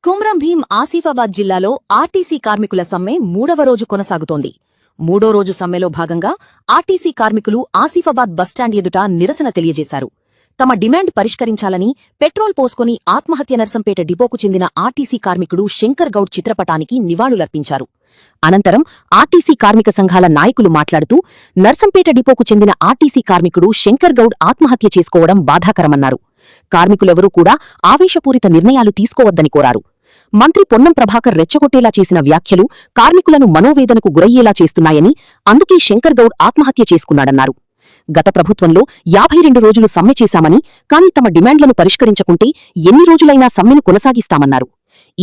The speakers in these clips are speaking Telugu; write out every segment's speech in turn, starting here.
కుమ్రం భీం ఆసిఫాబాద్ జిల్లాలో ఆర్టీసీ కార్మికుల సమ్మె మూడవ రోజు కొనసాగుతోంది. మూడో రోజు సమ్మెలో భాగంగా ఆర్టీసీ కార్మికులు ఆసిఫాబాద్ బస్టాండ్ ఎదుట నిరసన తెలియజేశారు. తమ డిమాండ్ పరిష్కరించాలని పెట్రోల్ పోసుకుని ఆత్మహత్య నర్సంపేట డిపోకు చెందిన ఆర్టీసీ కార్మికుడు శంకర్ గౌడ్ చిత్రపటానికి నివాళులర్పించారు. అనంతరం ఆర్టీసీ కార్మిక సంఘాల నాయకులు మాట్లాడుతూ నర్సంపేట డిపోకు చెందిన ఆర్టీసీ కార్మికుడు శంకర్ గౌడ్ ఆత్మహత్య చేసుకోవడం బాధాకరమన్నారు. కార్మికులెవరూ కూడా ఆవేశపూరిత నిర్ణయాలు తీసుకోవద్దని కోరారు. మంత్రి పొన్నం ప్రభాకర్ రెచ్చగొట్టేలా చేసిన వ్యాఖ్యలు కార్మికులను మనోవేదనకు గురయ్యేలా చేస్తున్నాయని, అందుకే శంకర్ గౌడ్ ఆత్మహత్య చేసుకున్నాడన్నారు. గత ప్రభుత్వంలో 52 రోజులు సమ్మె చేశామని, కాని తమ డిమాండ్లను పరిష్కరించకుంటే ఎన్ని రోజులైనా సమ్మెను కొనసాగిస్తామన్నారు.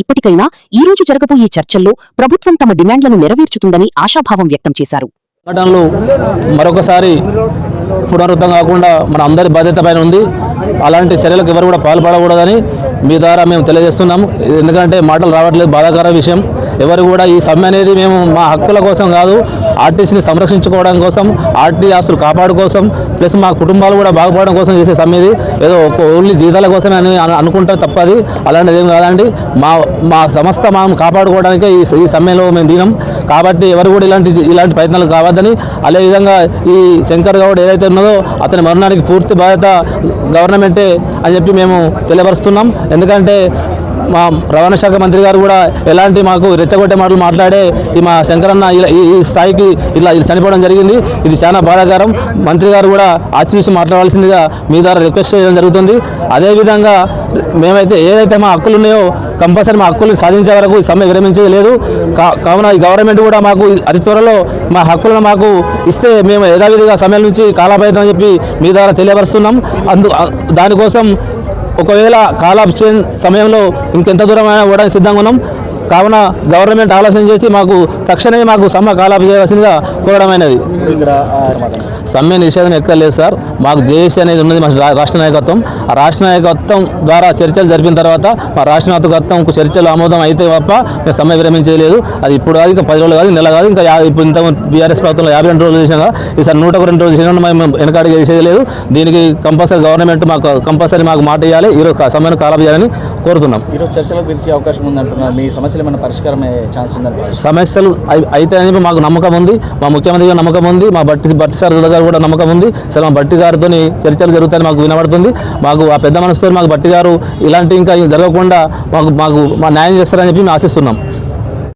ఇప్పటికైనా ఈ రోజు జరగబోయే చర్చల్లో ప్రభుత్వం తమ డిమాండ్లను నెరవేర్చుతుందని ఆశాభావం వ్యక్తం చేశారు. మరొకసారి పునరుద్ధం కాకుండా మన అందరి బాధ్యత పైన ఉంది. అలాంటి చర్యలకు ఎవరు కూడా పాల్పడకూడదని మీ ద్వారా మేము తెలియజేస్తున్నాం. ఎందుకంటే మాటలు రావట్లేదు, బాధాకర విషయం. ఎవరు కూడా ఈ సమ్మె అనేది మేము మా హక్కుల కోసం కాదు, ఆర్టీసీని సంరక్షించుకోవడం కోసం, ఆర్టీ ఆస్తులు కాపాడు కోసం, ప్లస్ మా కుటుంబాలు కూడా బాగుపడడం కోసం చేసే సమ్మె ఇది. ఏదో ఓన్లీ జీతాల కోసమే అని అనుకుంటే తప్పది. అలాంటిది ఏం కాదండి. మా సంస్థ మనం కాపాడుకోవడానికే ఈ సమ్మెలో మేము దినం. కాబట్టి ఎవరు కూడా ఇలాంటి ప్రయత్నాలు కావద్దని, అదేవిధంగా ఈ శంకర్ గౌడ్ ఏదైతే ఉన్నదో అతని మరణానికి పూర్తి బాధ్యత గవర్నమెంటే అని చెప్పి మేము తెలియపరుస్తున్నాం. ఎందుకంటే మా రవాణా శాఖ మంత్రి గారు కూడా ఎలాంటి మాకు రెచ్చగొట్టే మాటలు మాట్లాడే మా శంకరన్న ఈ స్థాయికి ఇలా చనిపోవడం జరిగింది. ఇది చాలా బాధాకరం. మంత్రి గారు కూడా ఆచితూచి మాట్లాడాల్సిందిగా మీ ద్వారా రిక్వెస్ట్ చేయడం జరుగుతుంది. అదేవిధంగా మేమైతే ఏదైతే మా హక్కులు ఉన్నాయో కంపల్సరీ మా హక్కులు సాధించే వరకు ఈ సమ్మె విరమించేది లేదు. కావున ఈ గవర్నమెంట్ కూడా మాకు అతి త్వరలో మా హక్కులను మాకు ఇస్తే మేము యథావిధిగా సమ్మెల నుంచి కాలాపేద్దామని చెప్పి మీ ద్వారా తెలియపరుస్తున్నాం. దానికోసం ఒకవేళ కాలాపే సమయంలో ఇంకెంత దూరం అయినా కూడా సిద్ధంగా ఉన్నాం. కావున గవర్నమెంట్ ఆలోచన చేసి మాకు తక్షణమే మాకు సమ్మె కాలాపే చేయవలసిందిగా కోరడమైనది. సమ్మె నిషేధం ఎక్కలేదు సార్. మాకు జేఏసీ అనేది ఉన్నది మా రాష్ట్ర నాయకత్వం. ఆ రాష్ట్ర నాయకత్వం ద్వారా చర్చలు జరిపిన తర్వాత మా రాష్ట్ర నాయకత్వంకు చర్చలు ఆమోదం అయితే తప్ప మేము సమ్మె విరమించలేదు. అది ఇప్పుడు కాదు, ఇంకా 10 రోజులు కాదు, నెల కాదు, ఇంకా ఇప్పుడు ఇంత బీఆర్ఎస్ ప్రభుత్వంలో 52 రోజులు చేసినా ఈసారి 102 రోజులు చేసినా మేము వెనకాడికి చేసేది లేదు. దీనికి కంపల్సరీ గవర్నమెంట్ మాకు మాట ఇవ్వాలి. ఈరోజు సమ్మెను కాలాపే చేయాలని కోరుతున్నాం. ఈరోజు చర్చలకు పిలిచే అవకాశం ఉందంటున్నారు. మీ సమస్యలు ఏమైనా పరిష్కారం అయ్యే ఛాన్స్ ఉందండి? సమస్యలు అయితే అని మాకు నమ్మకం ఉంది, మా ముఖ్యమంత్రి గారు నమ్మకం ఉంది, మా బట్టి సార్ గారు కూడా నమ్మకం ఉంది. అసలు మా బట్టి గారితో చర్చలు జరుగుతాయని మాకు వినబడుతుంది. మాకు ఆ పెద్ద మనసుతో మాకు బట్టి గారు ఇలాంటి ఇంకా జరగకుండా మాకు న్యాయం చేస్తారని చెప్పి మేము ఆశిస్తున్నాం.